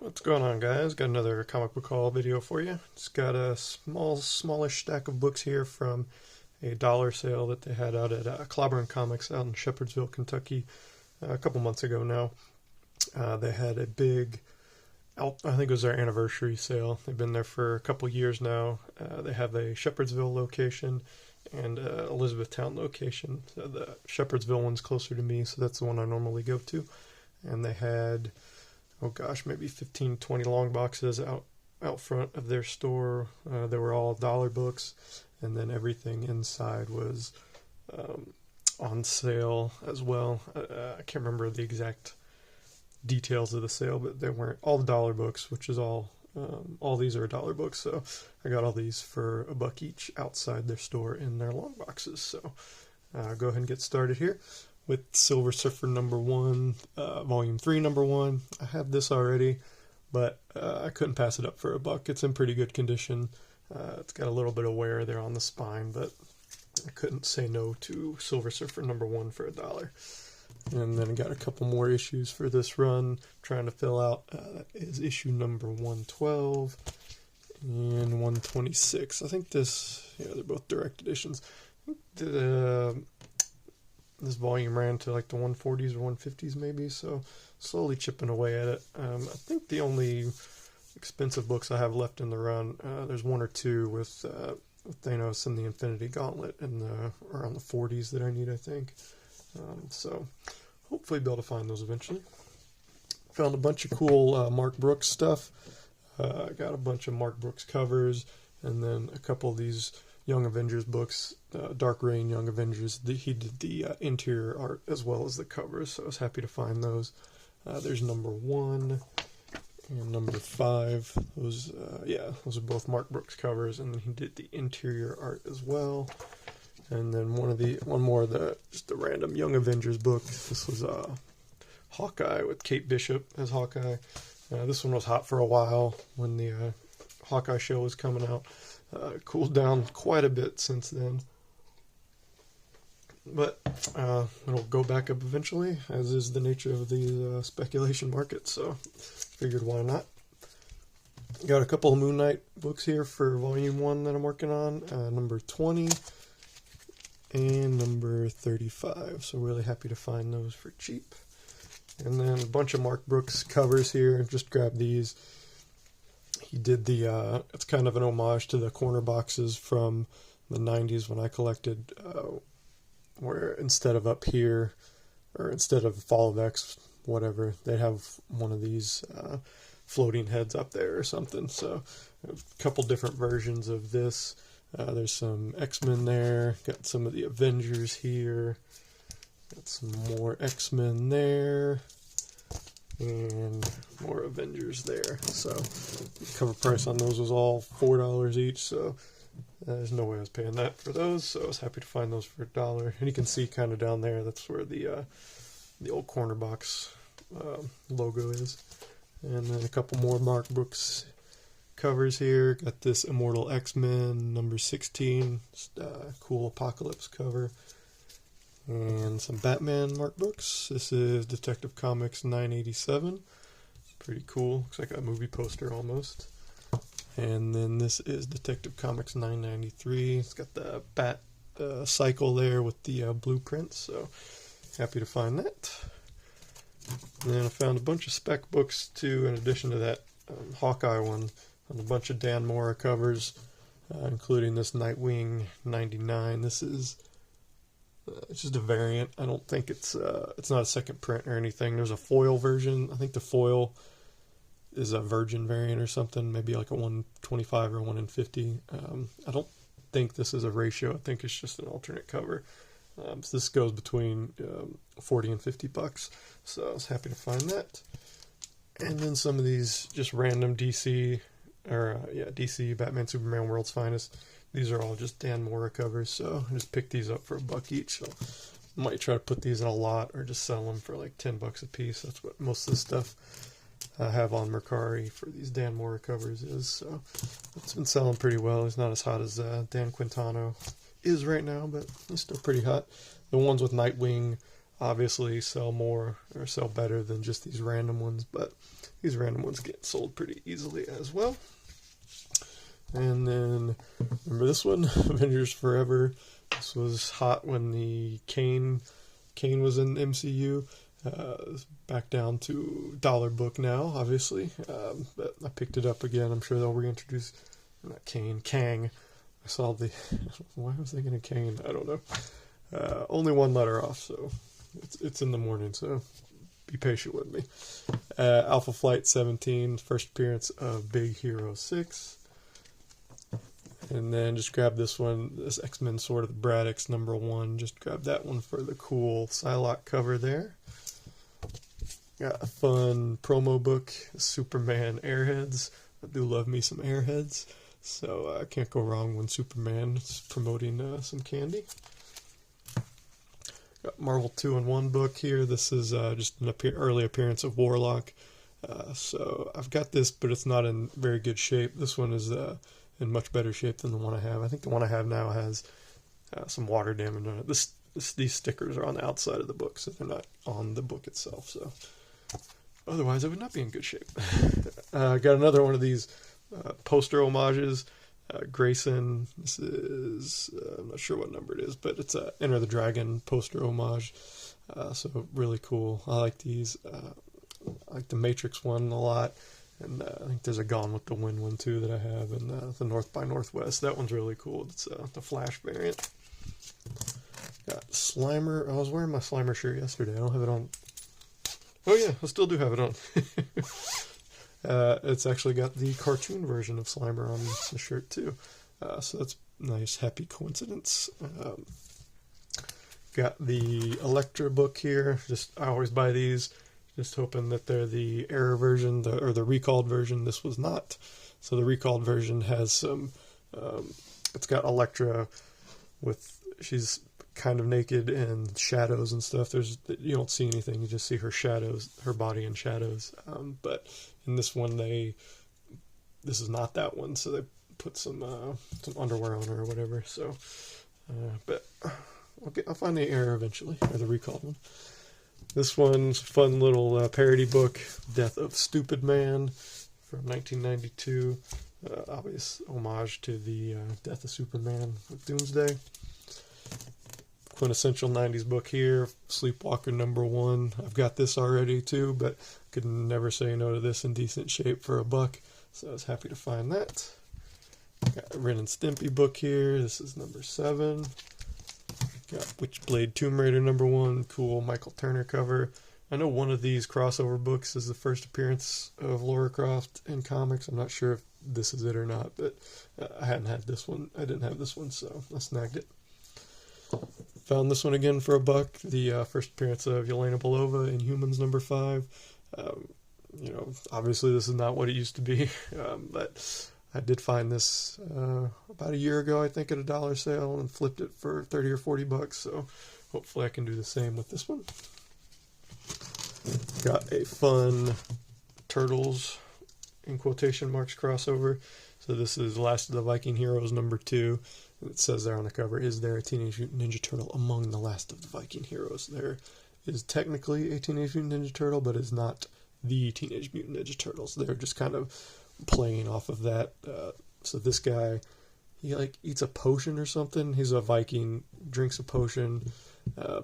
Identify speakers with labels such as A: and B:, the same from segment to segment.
A: What's going on, guys? Got another comic book haul video for you. Just got a smallish stack of books here from a dollar sale that they had out at Clobberin Comics out in Shepherdsville, Kentucky, a couple months ago now. They had a big, I think it was their anniversary sale. They've been there for a couple years now. They have a Shepherdsville location and Elizabethtown location. So the Shepherdsville one's closer to me, so that's the one I normally go to. And they had, oh gosh, maybe 15, 20 long boxes out front of their store. They were all dollar books, and then everything inside was on sale as well. I can't remember the exact details of the sale, but they weren't all the dollar books, which is all these are dollar books. So I got all these for $1 each outside their store in their long boxes. So go ahead and get started here with Silver Surfer #1, Volume 3 #1. I have this already, but I couldn't pass it up for $1. It's in pretty good condition. It's got a little bit of wear there on the spine, but I couldn't say no to Silver Surfer #1 for $1. And then I got a couple more issues for this run, trying to fill out. That is issue number 112 and 126. I think they're both direct editions. I think this volume ran to like the 140s or 150s maybe, so slowly chipping away at it. I think the only expensive books I have left in the run, there's one or two with Thanos and the Infinity Gauntlet around the 40s that I need, I think. So hopefully be able to find those eventually. Found a bunch of cool Mark Brooks stuff. I got a bunch of Mark Brooks covers, and then a couple of these Young Avengers books, Dark Reign, Young Avengers. He did the interior art as well as the covers, so I was happy to find those. There's #1 and #5. Those are both Mark Brooks covers, and he did the interior art as well. And then one more just the random Young Avengers book. This was Hawkeye with Kate Bishop as Hawkeye. This one was hot for a while when the Hawkeye show was coming out. Cooled down quite a bit since then, but it'll go back up eventually, as is the nature of the speculation market, so figured why not. Got a couple of Moon Knight books here for volume 1 that I'm working on, number 20 and number 35, so really happy to find those for cheap. And then a bunch of Mark Brooks covers here, just grabbed these. He did it's kind of an homage to the corner boxes from the 90s when I collected, where instead of up here, or instead of Fall of X, whatever, they have one of these floating heads up there or something. So a couple different versions of this. There's some X-Men there, got some of the Avengers here, got some more X-Men there, and more Avengers there. So the cover price on those was all $4 each, so there's no way I was paying that for those, so I was happy to find those for $1. And you can see kind of down there, that's where the old corner box logo is. And then a couple more Mark Brooks covers here. Got this Immortal X-Men #16, cool Apocalypse cover. And some Batman Mark Brooks. This is Detective Comics 987. Pretty cool. Looks like a movie poster almost. And then this is Detective Comics 993. It's got the Bat cycle there with the blueprints. So happy to find that. And then I found a bunch of spec books too, in addition to that Hawkeye one. And a bunch of Dan Mora covers, including this Nightwing 99. This is it's just a variant. I don't think it's not a second print or anything. There's a foil version. I think the foil is a virgin variant or something, maybe like a 125 or 1 in 50. I don't think this is a ratio. I think it's just an alternate cover. So this goes between $40 and $50. So I was happy to find that. And then some of these just random DC Batman Superman World's Finest. These are all just Dan Mora covers, so I just picked these up for $1 each. So I might try to put these in a lot or just sell them for like $10 a piece. That's what most of the stuff I have on Mercari for these Dan Mora covers is. So it's been selling pretty well. He's not as hot as Dan Quintano is right now, but he's still pretty hot. The ones with Nightwing obviously sell more or sell better than just these random ones, but these random ones get sold pretty easily as well. And then, remember this one, Avengers Forever. This was hot when the Kane was in the MCU. Back down to dollar book now, obviously. But I picked it up again. I'm sure they'll reintroduce, not Kane, Kang. I saw the, why was I thinking of Kane? I don't know. Only one letter off, so it's in the morning, so be patient with me. Alpha Flight 17, first appearance of Big Hero 6. And then just grab this one, this X-Men Sword of the Braddock's #1. Just grab that one for the cool Psylocke cover there. Got a fun promo book, Superman Airheads. I do love me some Airheads, so I can't go wrong when Superman is promoting some candy. Got Marvel 2-in-1 book here. This is just an early appearance of Warlock. So I've got this, but it's not in very good shape. This one is in much better shape than the one I have. I think the one I have now has some water damage on it. These stickers are on the outside of the book, so they're not on the book itself. So otherwise, it would not be in good shape. Got another one of these poster homages. Grayson. This is I'm not sure what number it is, but it's a Enter the Dragon poster homage. So really cool. I like these. I like the Matrix one a lot. And I think there's a Gone with the Wind one too that I have, and the North by Northwest. That one's really cool. It's the Flash variant. Got Slimer. I was wearing my Slimer shirt yesterday. I don't have it on. Oh yeah, I still do have it on. It's actually got the cartoon version of Slimer on the shirt too. So that's nice, happy coincidence. Got the Elektra book here. I always buy these. Just hoping that they're the error version, or the recalled version. This was not. So the recalled version has some, it's got Elektra she's kind of naked and shadows and stuff. You don't see anything, you just see her shadows, her body in shadows. But in this one, this is not that one, so they put some underwear on her or whatever. So, but I'll find the error eventually, or the recalled one. This one's a fun little parody book, Death of Stupid Man, from 1992. Obvious homage to the Death of Superman with Doomsday. Quintessential 90s book here, Sleepwalker #1. I've got this already too, but could never say no to this in decent shape for $1, so I was happy to find that. Got a Ren and Stimpy book here. This is #7. Got Witchblade Tomb Raider #1, cool Michael Turner cover. I know one of these crossover books is the first appearance of Lara Croft in comics. I'm not sure if this is it or not, but I hadn't had this one. I didn't have this one, so I snagged it. Found this one again for $1. The first appearance of Yelena Belova in Humans #5. Obviously this is not what it used to be, but I did find this about a year ago, I think, at a dollar sale, and flipped it for $30 or $40. So hopefully I can do the same with this one. Got a fun Turtles in quotation marks crossover. So this is Last of the Viking Heroes #2. And it says there on the cover, is there a Teenage Mutant Ninja Turtle among the Last of the Viking Heroes? There is technically a Teenage Mutant Ninja Turtle, but it's not the Teenage Mutant Ninja Turtles. They're just kind of playing off of that. So this guy, he eats a potion or something. He's a Viking, drinks a potion,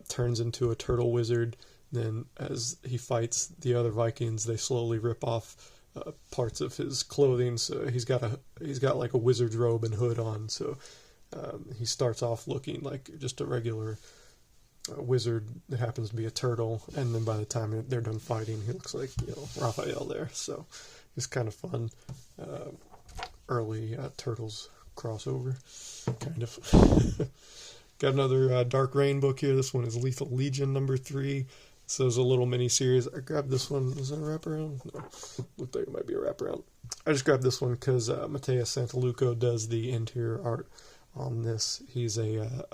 A: turns into a turtle wizard. Then as he fights the other Vikings, they slowly rip off parts of his clothing. So he's got like a wizard's robe and hood on. So he starts off looking like just a regular wizard that happens to be a turtle, and then by the time they're done fighting, he looks like Raphael there. So it's kind of fun. Early Turtles crossover, kind of. Got another Dark Reign book here. This one is Lethal Legion #3. So there's a little mini series. I grabbed this one. Is that a wraparound? No. Looked like it might be a wraparound. I just grabbed this one because Mateus Santaluco does the interior art on this. He's a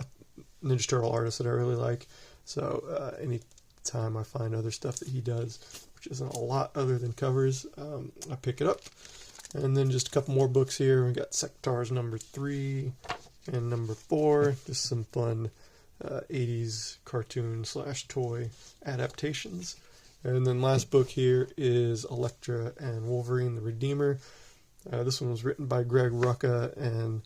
A: Ninja Turtle artist that I really like. So anytime I find other stuff that he does, which isn't a lot other than covers, I pick it up. And then just a couple more books here. We got Sectars #3 and #4. Just some fun 80s cartoon / toy adaptations. And then last book here is Elektra and Wolverine the Redeemer. This one was written by Greg Rucka, and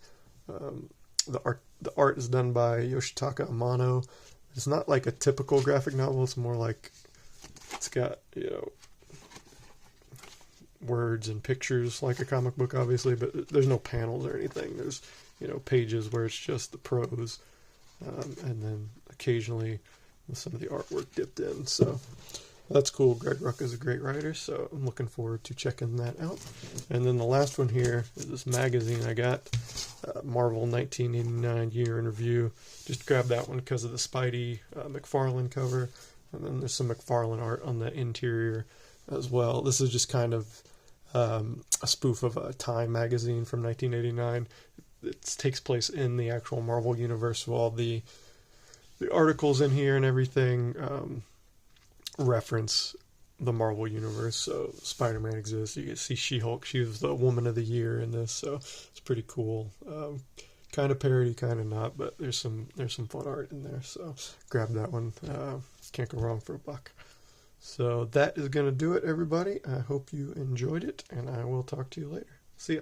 A: the art is done by Yoshitaka Amano. It's not like a typical graphic novel. It's more like it's got, words and pictures like a comic book, obviously, but there's no panels or anything. There's, pages where it's just the prose, and then occasionally with some of the artwork dipped in. So that's cool. Greg Rucka is a great writer, so I'm looking forward to checking that out. And then the last one here is this magazine I got, Marvel 1989 Year in Review. Just grabbed that one because of the Spidey McFarlane cover, and then there's some McFarlane art on the interior as well. This is just kind of a spoof of a Time magazine from 1989. It takes place in the actual Marvel universe, so all the articles in here and everything reference the Marvel universe. So Spider-Man exists. You can see She-Hulk. She was the Woman of the Year in this, so it's pretty cool. Kind of parody, kind of not, but there's some fun art in there. So grab that one. Can't go wrong for a buck. So that is going to do it, everybody. I hope you enjoyed it, and I will talk to you later. See ya.